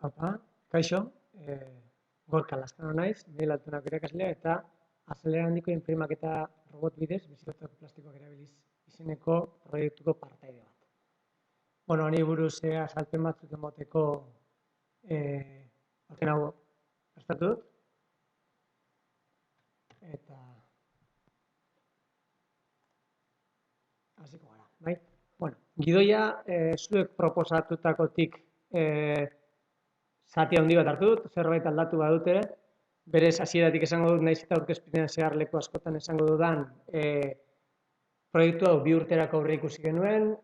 Apa, kaixo, Gorka Lazkano naiz, Miguel Altunako irakaslea eta azelera handiko inprimaketa robot bidez bizikletako plastikoak erabiliz izeneko proiektuko partaide bat. Bueno, honi buruz azalpen batzuk emoteko azken hau prestatu dut. Eta hasiko gara, bai? Bueno, gidoia zuek proposatutakotik zati handi bat hartu dut, zerbait aldatu badut ere, berez hasieratik esango dut, naiz eta aurkezpenean zehar leku askotan esango dudan, proiektu hau 2 urterako aurreikusi genuen,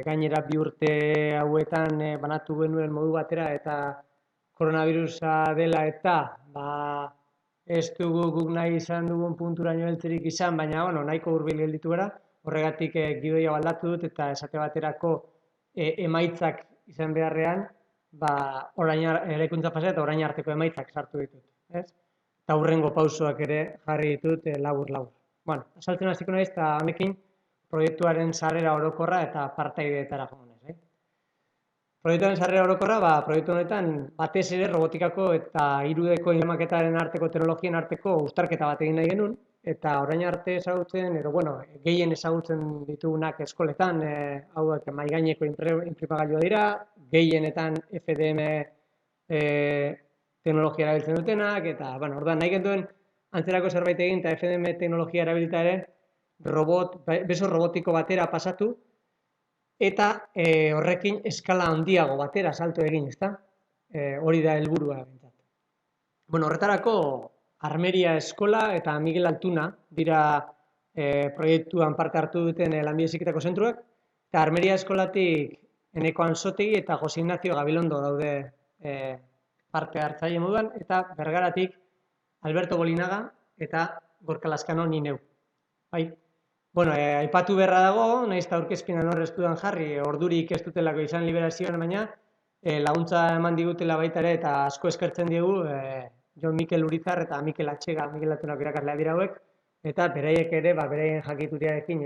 gainera 2 urte hauetan banatu genuen modu batera eta koronavirusa dela eta ez dugu guk nahi izan dugun punturaino heltzerik izan, baina bueno, nahiko hurbil gelditu gara, horregatik gidoia aldatu dut eta esate baterako emaitzak izan beharrean, eraikuntza fasea eta orain arteko emaitzak sartu ditut, ez? Eta hurrengo pausoak ere jarri ditut labur-labur. Bueno, azaltzen hasiko naiz eta honekin proiektuaren sarrera orokorra eta partaideetara joango naiz. Proiektuaren sarrera orokorra, proiektu honetan batez ere robotikako eta 3D inprimaketaren arteko teknologien arteko uztarketa bat egin nahi genuen, eta orain arte ezagutzen, gehien ezagutzen ditugunak eskoletan, hauek mahai gaineko inprimagailua dira, gehienetan FDM teknologia erabiltzen dutenak, eta orduan nahi genuen antzerako zerbait egin eta FDM teknologia erabilita ere beso robotiko batera pasatu, eta horrekin eskala handiago batera salto egin, ezta? Hori da helburua. Horretarako Armeria Eskola eta Miguel Altuna dira proiektuan parte hartu duten lanbide heziketako zentruak, eta Armeria Eskolatik Eneko Ansotegi eta Jose Ignacio Gabilondo daude parte hartzaile moduan, eta Bergaratik Alberto Bolinaga eta Gorka Lazkano ni neu. Aipatu beharra dago, nahiz eta aurkezpenean hor ez dudan jarri, ordurik ez dutelako izan liberazioan, baina laguntza eman digutela baita ere eta asko eskertzen diegu Jon Mikel Urizar eta Mikel Atxega, Miguel Altunako irakaslea dira hauek, eta beraiek ere, beraien jakituriarekin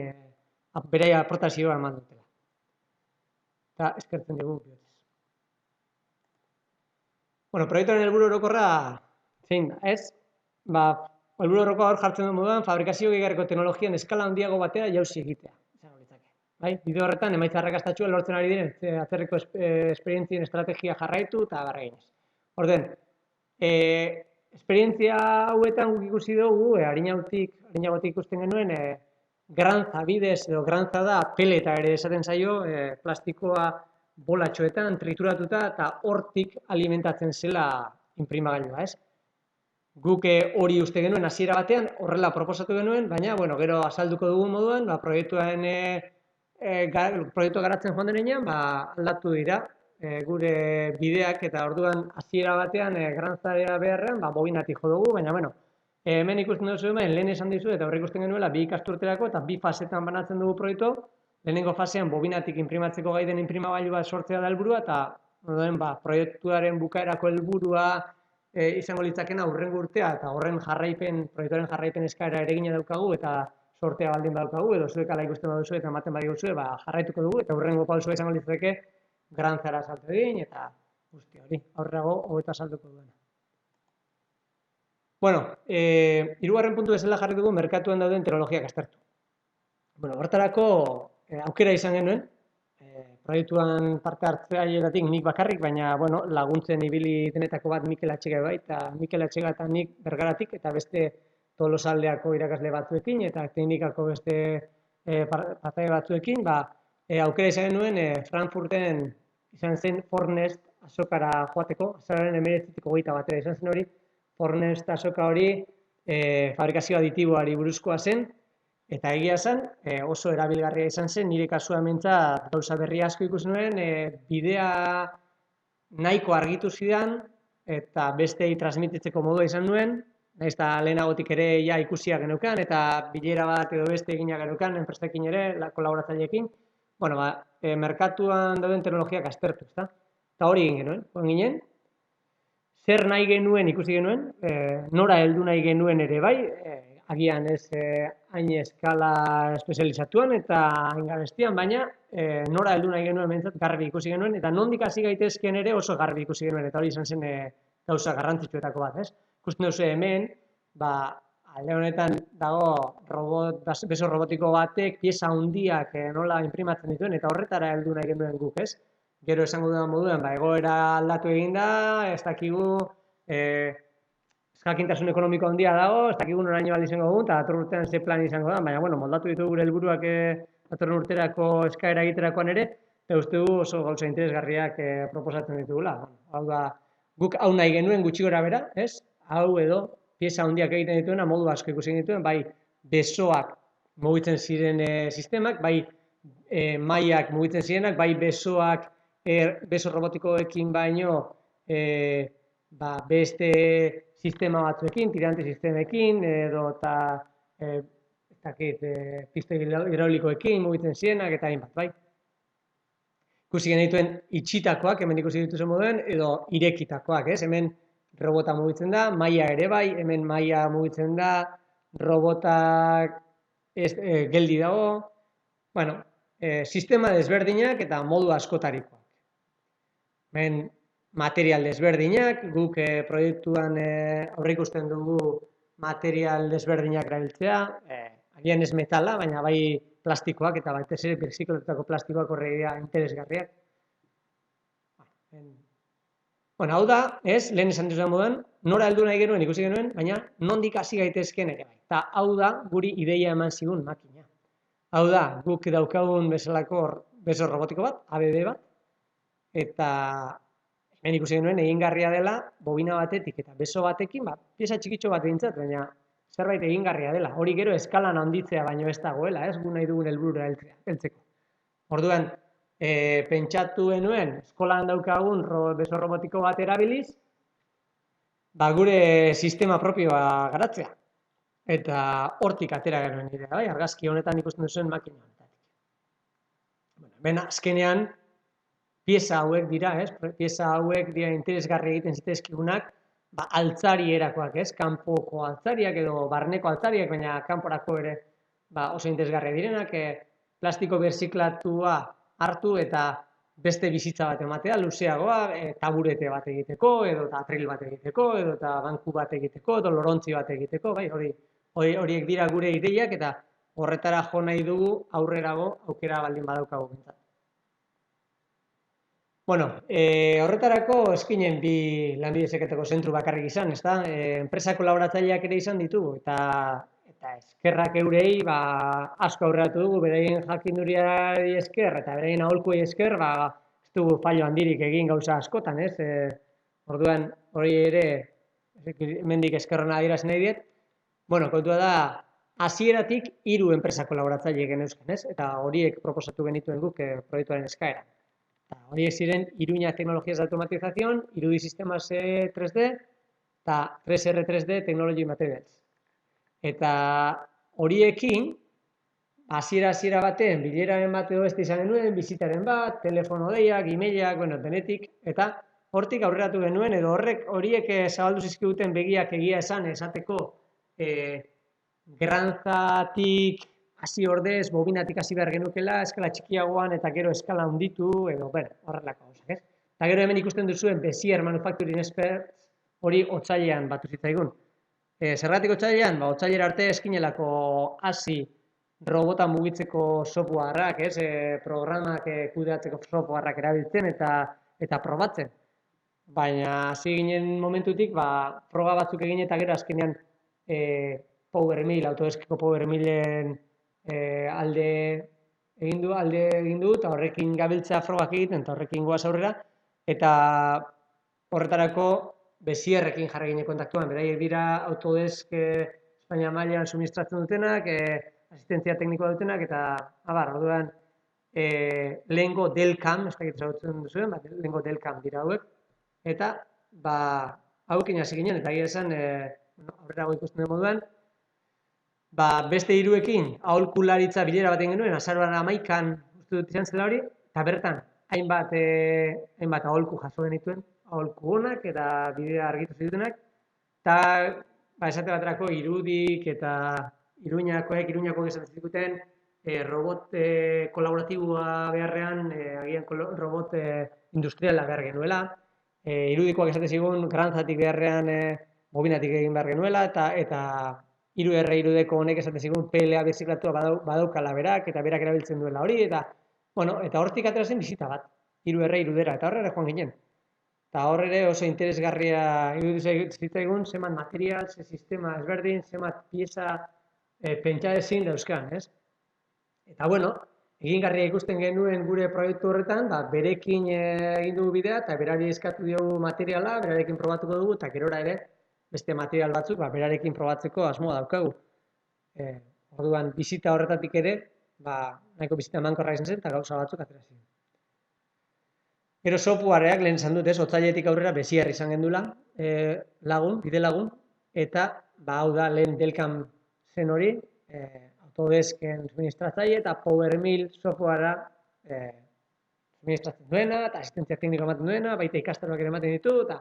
beraia aportazioa eman dutela. Eta eskertzen diegu. Proiektuaren helburu orokorra zein da, ez? Helburu orokorra hor jartzen duen moduan, fabrikazio gehigarriko teknologian eskala handiago batera jauzi egitea. Bide horretan, emaitza arrakastatsua lortzen ari diren atzerriko esperientzien estrategia jarraitu eta barreginez. Orden, esperientzia hauetan guk ikusi dugu, harinagotik ikusten genuen, grantza bidez, edo grantza da peleta ere esaten zaio, plastikoa bolatxoetan trituratuta eta hortik alimentatzen zela inprimagailua, ez? Guk hori uste genuen hasiera batean, horrela proposatu genuen, baina, gero azalduko dugun moduan, proiektua garatzen joan denean, aldatu dira gure bideak, eta orduan hasiera batean grantzarea beharrean, bobinatik jo dugu, baina, hemen ikusten duzu hemen, lehen esan dizu, eta horre ikusten genuela, 2 ikasturterako eta 2 fasetan banatzen dugu proiektu, lehenengo fasean bobinatik inprimatzeko gai den inprimagailu bat sortzea da helburua, eta proiektuaren bukaerako helburua izango litzakena hurrengo urtea, eta horren proiektuaren jarraipen eskaera ere egina daukagu, eta sortea baldin badaukagu, edo zuek ala ikusten baduzu eta ematen badiguzu, jarraituko dugu, eta hurrengo pausua izango litzake grantzara salto egin, eta guzti hori, aurrerago hobeto azalduko duena. Hirugarren puntu bezala jarri dugu merkatuan dauden teknologiak aztertu. Horretarako aukera izan genuen, proiektuan parte hartzaileetatik nik bakarrik, baina laguntzen ibili denetako bat Mikel Atxega bai, eta Mikel Atxega eta nik Bergaratik, eta beste Tolosaldeako irakasle batzuekin, eta teknikako beste partaide batzuekin, aukera izan genuen Frankfurten izan zen Fornest azokara joateko, azararen 19-ko batera izan zen hori, Fornest azoka hori fabrikazio aditiboari buruzkoa zen, eta egia zen, oso erabilgarria izan zen, nire kasua hementzat gauza berri asko ikusi nuen, bidea nahiko argitu zidan, eta bestei transmititzeko modua izan nuen, nahiz eta lehenagotik ere ikusia geneukan, eta bilera bat edo beste egina geneukan, enpresekin ere, kolaboratzaileekin, merkatuan dauden teknologiak aztertu, ezta? Eta hori egin genuen, ginen, zer nahi genuen ikusi genuen, nora heldu nahi genuen ere bai, agian ez hain eskala espezializatuan eta hain garestian, baina nora heldu nahi genuen behintzat garbi ikusi genuen, eta nondik hasi gaitezken ere oso garbi ikusi genuen, eta hori izan zen gauza garrantzitsuetako bat, ez? Ikusten duzu hemen, alde honetan dago beso robotiko batek pieza handiak nola inprimatzen dituen, eta horretara heldu nahi genuen guk, ez? Gero esango dudan moduan, egoera aldatu egin da, ez dakigu, jakintasun ekonomiko handia dago, ez dakigu noraino ahal izango dugun, eta datorren urtean ze plan izango da, baina, moldatu ditugu gure helburuak datorren urterako eskaera egiterakoan ere, eta uste dugu oso gauza interesgarriak proposatzen ditugula. Hau da, guk hau nahi genuen gutxi gora bera, ez? Hau edo, pieza handiak egiten dituena, modu asko ikusi dituen, bai besoak mugitzen ziren sistemak, bai mailak mugitzen zirenak, bai besoak beso robotikoekin baino beste sistema batzuekin, tirante sistemekin, edo eta piste hidraulikoekin mugitzen zirenak, eta hainbat, bai. Ikusi genituen itxitakoak, hemen ikusi dituzen moduen, edo irekitakoak, ez? Hemen robota mugitzen da, maila ere bai, hemen maila mugitzen da, robotak geldi dago, sistema desberdinak eta modu askotarikoak. Hemen material desberdinak, guk proiektuan aurreikusten dugu material desberdinak erabiltzea, agian ez metala, baina bai plastikoak eta batez ere birziklaturiko plastikoak horregia interesgarriak. Hau da, lehen esan duzuen moduan, nora heldu nahi genuen ikusi genuen, baina nondik hasi gaitezken ere bai. Eta hau da, guri ideia eman zigun makina. Hau da, guk daukagun bezalako beso robotiko bat, ABB bat, eta hemen ikusi genuen egingarria dela, bobina batetik eta beso batekin, pieza txikitxo bat behintzat, baina zerbait egingarria dela. Hori gero eskalan handitzea baino ez dagoela, ez gu nahi dugun helburura heltzeko. Orduan, pentsatu genuen, eskolan daukagun beso robotiko bat erabiliz, gure sistema propioa garatzea. Eta hortik atera genuen idea, bai, argazki honetan ikusten duzuen makina honetatik. Hemen azkenean, pieza hauek dira, ez? Pieza hauek dira interesgarri egiten zitezkigunak, altzari erakoak, ez? Kanpoko altzariak edo barneko altzariak, baina kanporako ere oso interesgarri direnak, plastiko birziklatua hartu eta beste bizitza bat ematea, luzeagoa, taburete bat egiteko, edo atril bat egiteko, edo banku bat egiteko, edo lorontzi bat egiteko, bai, horiek dira gure ideiak, eta horretara jo nahi dugu aurrerago aukera baldin badaukagu bintzat. Horretarako eskinen bi lanbide heziketako zentru bakarrik izan, ezta? Enpresa kolaboratzaileak ere izan ditugu, eta eskerrak eurei asko aurreratu dugu, beraien jakinduriari esker, eta beraien aholkuei esker, ez dugu fallo handirik egin gauza askotan, ez? Orduan, hori ere, hemendik eskerrona adierazi nahi diet. Kontua da, hasieratik 3 enpresa kolaboratzaile geneuzkan, ez? Eta horiek proposatu genituen guk proiektuaren eskaera. Horiek ziren Iruña Tecnologías de Automatización, Irudi Sistemas 3D eta 3R 3D Technology Materials. Eta horiekin, hasiera baten, bileraren bat edo beste izan genuen, bizitaren bat, telefono deiak, emailak, denetik, eta hortik aurreratu genuen, edo horiek zabaldu zizkiguten begiak egia esateko gerrantzatik hasi ordez, bobinatik hasi behar genukela, eskala txikiagoan eta gero eskala handitu, edo horrelako gauzak, ez? Eta gero hemen ikusten duzuen Bezier Manufacturing Experts hori otsailean batu zitzaigun. Zergatik otsailean? Otsailera arte eskinelako hasi robota mugitzeko softwareak, ez? Programak kudeatzeko softwareak erabiltzen eta probatzen. Baina hasi ginen momentutik, proba batzuk egin eta gero azkenean PowerMill, Autodeskiko PowerMillen alde egin du, eta horrekin gabiltza frogak egiten, eta horrekin goaz aurrera, eta horretarako Bezierrekin jarri ginen kontaktuan, beraiek dira Autodesk Espainia mailan suministratzen dutenak, asistentzia teknikoa dutenak, eta orduan lehengo Delcam, ez dakit ezagutzen duzuen, lehengo Delcam dira hauek, eta hauekin hasi ginen, eta egia esan, aurrerago ikusten den moduan, beste 3ekin aholkularitza bilera baten genuen, azaroan 11an uste dut izan zela hori, eta bertan hainbat aholku jaso genituen, aholku onak eta bidea argitu zituenak, eta esate baterako irudik eta Iruñakoek esaten zikuten, robot kolaboratiboa beharrean, agian robot industriala behar genuela, irudikoak esaten zigun, grantzatik beharrean bobinatik egin behar genuela, eta irudeko honek esaten zigun PLA birziklatua badaukala berak, eta berak erabiltzen duela hori, eta hortik atera zen bizita bat, irudera, eta horre joan ginen. Eta hor ere oso interesgarria iruditu zitzaigun, zenbat material, ze sistema ezberdin, zenbat pieza pentsa ezin dauzkan, ez? Eta, egingarria ikusten genuen gure proiektu horretan, berekin egin dugu bidea, eta berari eskatu diogu materiala, berarekin probatuko dugu, eta gerora ere, beste material batzuk, berarekin probatzeko asmoa daukagu. Orduan, bizita horretatik ere, nahiko bizita emankorra izan zen, eta gauza batzuk atera ziren. Gero softwareak, lehen esan dut, otsailetik aurrera beziar izan gendula bide lagun, eta hau da lehen Delcam zen hori, Autodesken suministratzaile eta PowerMill softwarea suministratzen duena, eta asistentzia tekniko ematen duena, baita ikastaroak ere ematen ditu, eta,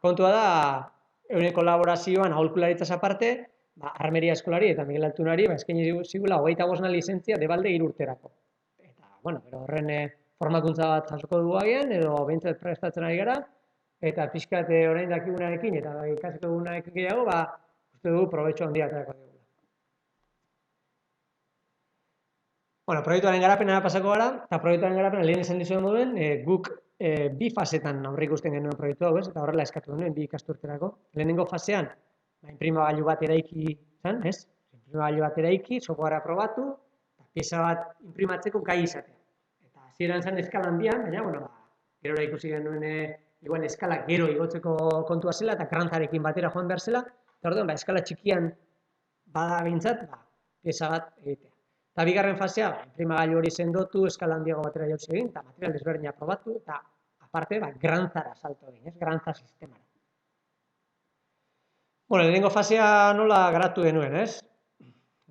kontua da, euren kolaborazioan aholkularitzaz aparte, Armeria Eskolari eta Miguel Altunari eskaini zigula 25 lizentzia debalde 3 urterako. Eta, pero horren formakuntza bat jasoko dugu agian, edo behintzat prestatzen ari gara, eta pixkat orain dakigunarekin, eta ikasiko dugunarekin gehiago, uste dugu probetxo handia aterako dugu. Proiektuaren garapena pasako gara, eta proiektuaren garapena lehen esan dizuen moduen, guk bi fasetan aurre ikusten genuen proiektu hau, eta horrela eskatu genuen, bi ikasturterako. Lehenengo fasean, inprimagailu bat eraiki zen, ez? Inprimagailu bat eraiki, softwarea probatu, pieza bat inprimatzeko gai izatea. Eta hasieran zen eskala handian, baina, gerora ikusi genuen igual eskala gero igotzeko kontua zela, eta grantzarekin batera joan behar zela, eta orduan, eskala txikian bada behintzat, pieza bat egitea. Eta bigarren fasea, inprimagailu hori sendotu, eskala handiago batera jauzi egin, eta material desberdina probatu, eta aparte, grantzara salto egin, ez? Grantza sistemara. Lehenengo fasea nola garatu genuen, ez?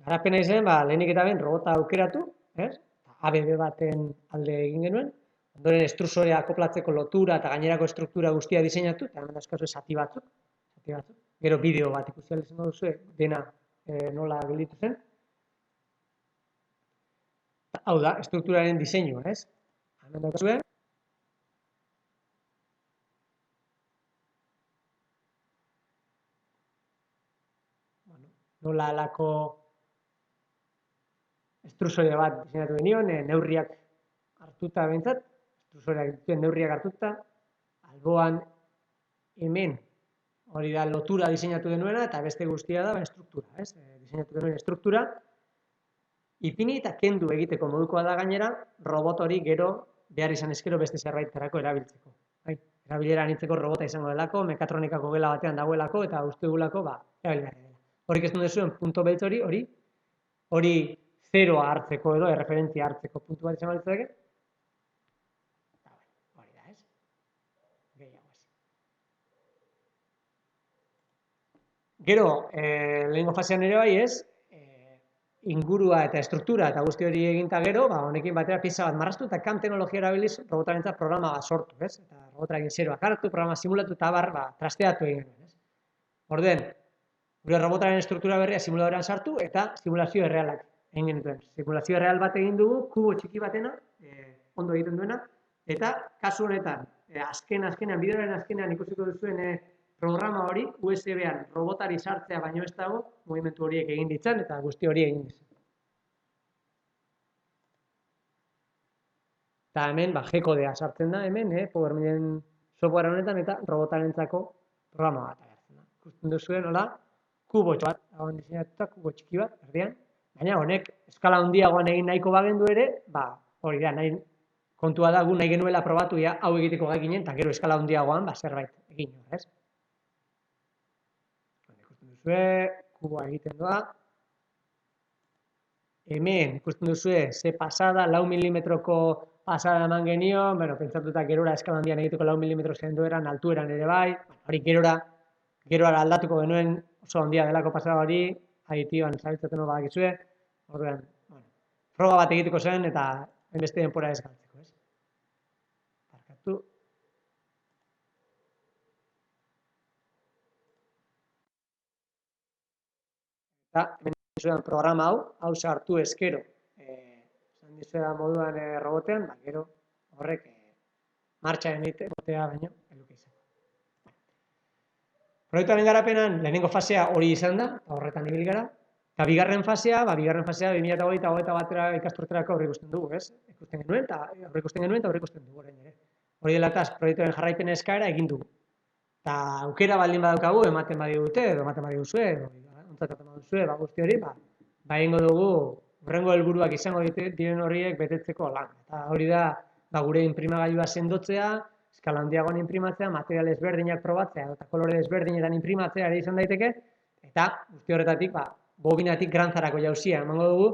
Garapena izan, lehenik eta behin robota aukeratu, ez? ABB baten alde egin genuen, ondoren estrusorea akoplatzeko lotura eta gainerako estruktura guztia diseinatu, eta hemen dauzkazue zati batzuk. Gero bideo bat ikusi ahal izango duzue, dena nola gelditu zen. Hau da, estrukturaren diseinua, ez? Hemen daukazue. Nola alako estrusorea bat diseinatu genion, neurriak hartuta behintzat, estrusoreak dituen neurriak hartuta, alboan hemen hori da lotura diseinatu denuena, eta beste guztia da estruktura, ez? Diseinatu denuen estruktura, ipini eta kendu egiteko modukoa da gainera, robot hori gero behar izan ezkero beste zerbaiterako erabiltzeko. Erabilera anitzeko robota izango delako, mekatronikako gela batean dagoelako, eta uste dugulako, erabilgarri dela. Horik ez duen zuen punto beltz hori zeroa hartzeko edo, erreferentzia hartzeko puntu bat izango litzateke. Hori da, ez? Gehiago ez. Gero, lehengo fasean ere bai ez, ingurua eta estruktura eta guzti hori eginta gero, honekin batera pieza bat marraztu eta CAM teknologia erabiliz robotarentzat programa bat sortu, ez? Eta robotarekin zeroak hartu, programa simulatu eta trasteatu egin genuen, ez? Orduen, gure robotaren estruktura berria simuladorean sartu eta simulazio errealak egin genuen. Simulazio erreal bat egin dugu, kubo txiki batena, ondo egiten duena, eta kasu honetan, azkenean, bideoaren azkenean ikusiko duzuen programa hori, USB-an robotari sartzea baino ez dago, mugimendu horiek egin ditzan, eta guzti hori egin ditzan. Eta hemen, G-kodea sartzen da, hemen, PowerMillen software honetan, eta robotarentzako programa bat agertzen da. Ikusten duzuen, hola, kubo bat, hauen diseinatuta, kubo txiki bat, erdian, baina honek, eskala handiagoan egin nahiko bagendu ere, hori da, kontua da, gu nahi genuela probatu, hau egiteko gai ginen, eta gero eskala handiagoan, zerbait egin, ez? Kuboa egiten doa. Hemen ikusten duzue, ze pasada, 4 milimetroko pasada eman genion, pentsatuta gerora eskala handian egiteko 4 milimetro zendoeran, altueran ere bai, hori gerora aldatuko genuen oso handia delako pasada hori, aditiban zabiltzaten hori badakizue, orduan, froga bat egiteko zen eta beste denpora ez galtzeko, ez? Barkatu. Eta, hemen dizudan programa hau sartu eskero, esan dizuedan moduan robotean, gero horrek martxan egitea baino, eduki izan. Proiektuaren garapenan lehenengo fasea hori izan da, horretan ibil gara. Eta bigarren fasea 2020-2021 batera ikasturterako aurreikusten dugu, ez? Ikusten genuen eta aurreikusten dugu orain ere. Hori dela eta proiektuaren jarraipen eskaera egin dugu. Eta aukera baldin badaukagu ematen badigute edo ematen badiguzue edo ontzat ematen baduzue, guzti hori, egingo dugu hurrengo helburuak izango diren horiek betetzeko lan. Eta hori da gure inprimagailua sendotzea, eskala handiagoan inprimatzea, material ezberdinak probatzea eta kolore ezberdinetan inprimatzea ere izan daiteke, eta guzti horretatik bobinatik grantzarako jauzia emango dugu,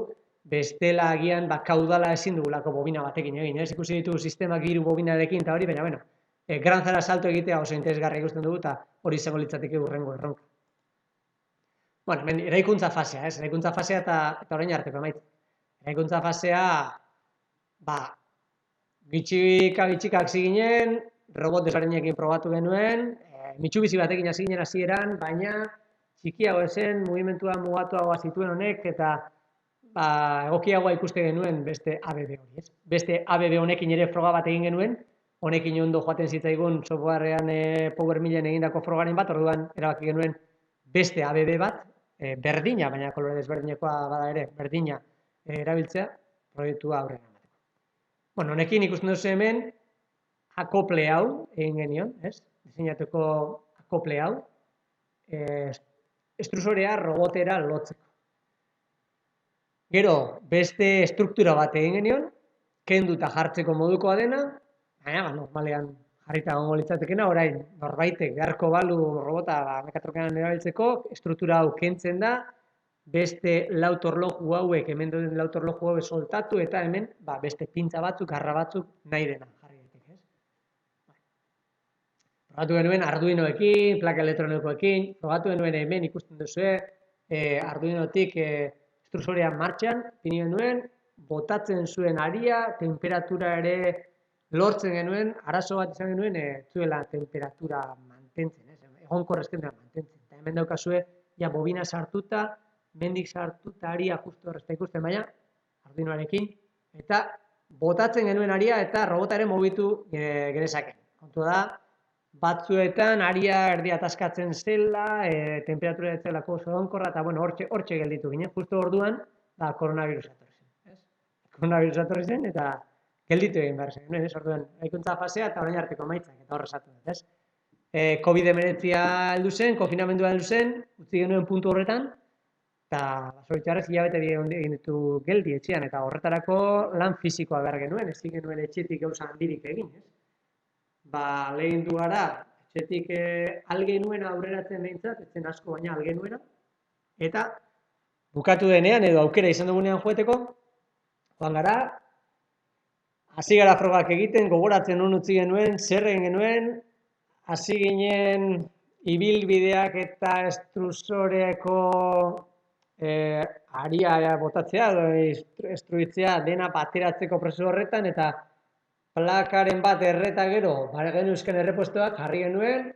bestela agian kaudala ezin dugulako bobina batekin egin, ez? Ikusi ditugu sistemak 3 bobinarekin eta hori, baina, grantzara salto egitea oso interesgarria ikusten dugu eta hori izango litzateke hurrengo erronka. Bueno, hemen eraikuntza fasea, ez? Eraikuntza fasea eta orain arteko emaitza. Eraikuntza fasea, bitxika hasi ginen, robot desberdinekin probatu genuen, Mitsubishi batekin hasi ginen hasieran, baina txikiago zen, mugimendua mugatuagoa zituen honek, eta egokiagoa ikuste genuen beste ABB hori, ez? Beste ABB honekin ere froga bat egin genuen, honekin ondo joaten zitzaigun softwarean Power Millen egindako frogaren bat, orduan erabaki genuen beste ABB bat, berdina, baina kolore desberdinekoa bada ere, berdina erabiltzea, proiektua aurrera emateko. Bueno, honekin ikusten duzu hemen, akople hau egin genion, ez? Diseinatuko akople hau, estrusorea robotera lotzeko. Gero, beste estruktura bat egin genion, kenduta jartzeko modukoa dena, baina normalean jarrita egongo litzatekeena, orain norbaitek beharko balu robota mekatrokean erabiltzeko, estruktura hau kentzen da, beste lau torloju hauek, hemen duen lau torloju hauek soltatu, eta hemen beste pintza batzuk, garra batzuk nahi dena jarri daiteke, ez? Probatu genuen Arduinoekin, plaka elektronikoekin, probatu genuen hemen ikusten duzue, Arduinotik estrusorea martxan, pini genuen, botatzen zuen aria, temperatura ere lortzen genuen, arazo bat izan genuen, zuela temperatura mantentzen, egonkor ez dena mantentzen. Eta hemen daukazue, bobina sartuta, mendik sartuta aria justu horrezta ikusten, baina Arduinoarekin, eta botatzen genuen aria eta robotare mobitu genezake. Kontu da, batzuetan aria erdi ataskatzen zela, temperatura ez zelako oso egonkorra, eta hortxe gelditu ginen, justu orduan, koronavirus atorri zen. Koronavirus atorri zen, eta gelditu egin behar zen, ez? Orduan, eraikuntza fasea eta orain arteko emaitzak, eta horrezatu dut, ez? COVID-19 heldu zen, konfinamendua heldu zen, utzi genuen puntu horretan, eta zoritxarrez hilabete egin ditu geldi etxean, eta horretarako lan fisikoa behar genuen, ez genuen etxetik gauza handirik egin, ez? Lehendu gara, etxetik algenuen aurreratzen behintzat, etzen asko baina algenuena, eta bukatu denean edo aukera izan dugunean joeteko, joan gara, hasi gara frogak egiten, gogoratzen non utzi genuen, zer egin genuen, hasi ginen ibilbideak eta estrusoreko aria botatzea, estruitzea dena bateratzeko prozesu horretan, eta plakaren bat erreta gero, genuzken errepostoak jarri genuen,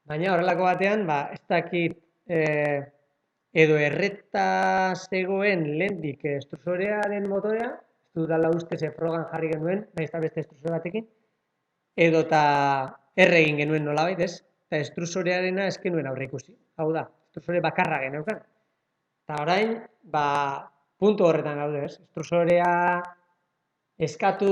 baina horrelako batean, ez dakit edo erreta zegoen lehendik estrusorearen motorea, ez dudala uste ze frogan jarri genuen, nahiz eta beste estrusore batekin, edo eta erre egin genuen nolabait, ez? Eta estrusorearena ez genuen aurre ikusi. Hau da, estrusore bakarra geneukan. Eta orain, puntu horretan gaude, ez? Estrusorea eskatu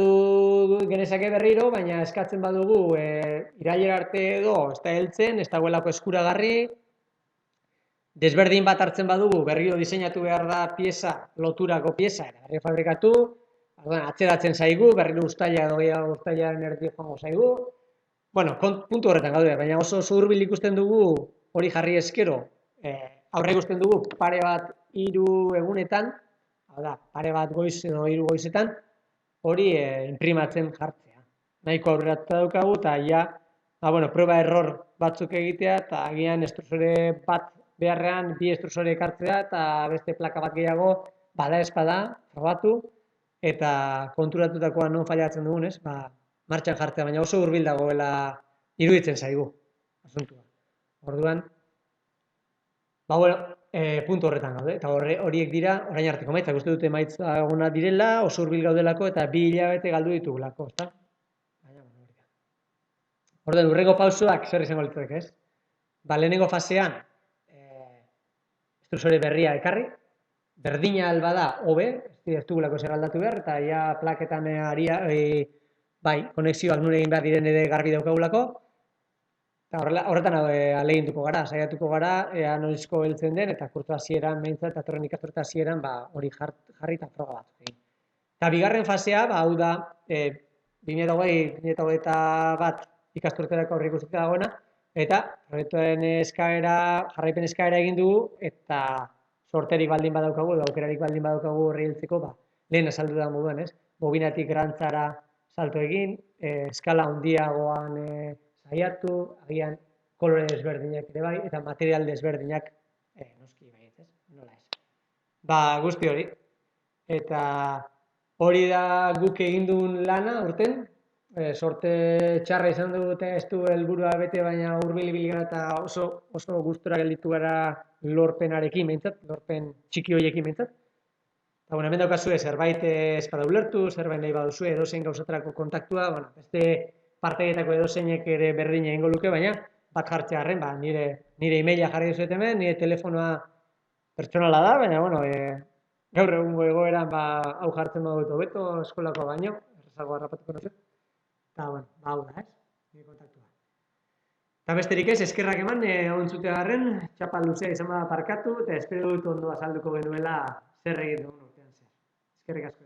genezake berriro, baina eskatzen badugu irailera arte edo ez da heltzen, ez dagoelako eskuragarri, desberdin bat hartzen badugu, berriro diseinatu behar da pieza, loturako pieza, berriro fabrikatu, atzeratzen zaigu, berriro uztaila edo uztailaren erdi joango zaigu. Bueno, puntu horretan gaude, baina oso hurbil ikusten dugu hori jarri eskero, aurre ikusten dugu pare bat 3 egunetan, hau da, pare bat goiz edo 3 goizetan, hori inprimatzen jartzea. Nahiko aurreratuta daukagu, eta prueba error batzuk egitea, eta agian estrusore bat beharrean, 2 estrusore ekartzea, eta beste plaka bat gehiago, bada espada, probatu, eta konturatutakoa non fallatzen dugun, ez? Martxan jartzea, baina oso hurbil dagoela iruditzen zaigu, asuntua. Orduan, puntu horretan gaude, eta horiek dira orain arteko emaitzak, uste dute emaitza egonak direla, oso hurbil gaudelako eta 2 hilabete galdu ditugulako, ezta? Orduan, hurrengo pausoak zer izango litzateke, ez? Ba, lehenengo fasean, estrukzore berria ekarri, berdina alba da, hobe, ez dugulako zer aldatu behar, eta ja plaketan bai, konexioak nure egin behar diren ere garbi daukagulako, eta horretan ahaleginduko gara, saiatuko gara, ea noizko heltzen den, eta kurtso hasieran, behintzat, datorren ikasturte hasieran, hori jarri eta froga bat. Eta bigarren fasea, hau da, 2021 ikasturterako aurreikusita dagoena, eta proiektuen jarraipen eskaera egin dugu, eta sorterik baldin badaukagu, edo aukerarik baldin badaukagu horri heltzeko, lehen azaldu da moduan, ez? Bobinatik grantzara salto egin, eskala handiagoan saiatu, agian kolore desberdinak ere bai, eta material desberdinak noski bai, ez? Nola ez? Guzti hori. Eta hori da guk egin duen lana, urten, sorte txarra izan dugu eta ez du helburua bete, baina hurbil ibili gara eta oso gustura gelditu gara lorpenarekin behintzat, lorpen txiki horiekin behintzat. Eta hemen daukazue zerbait ez bada ulertu, zerbait nahi baduzue edozein gauzatarako kontaktua, beste parteietako edozeinek ere berdina egingo luke, baina bat jartzearren, nire emaila jarri duzuet hemen, nire telefonoa pertsonala da, baina gaur egungo egoeran hau jartzen badut hobeto eskolakoa baino, errazago harrapatuko nazu. Eta, hau da, ez? Nire kontaktua. Eta besterik ez, eskerrak eman, hau entzutegarren, txapa luzea izan bada parkatu, eta espero dut ondo azalduko genuela zer egin dugun urtean zer. Eskerrik asko.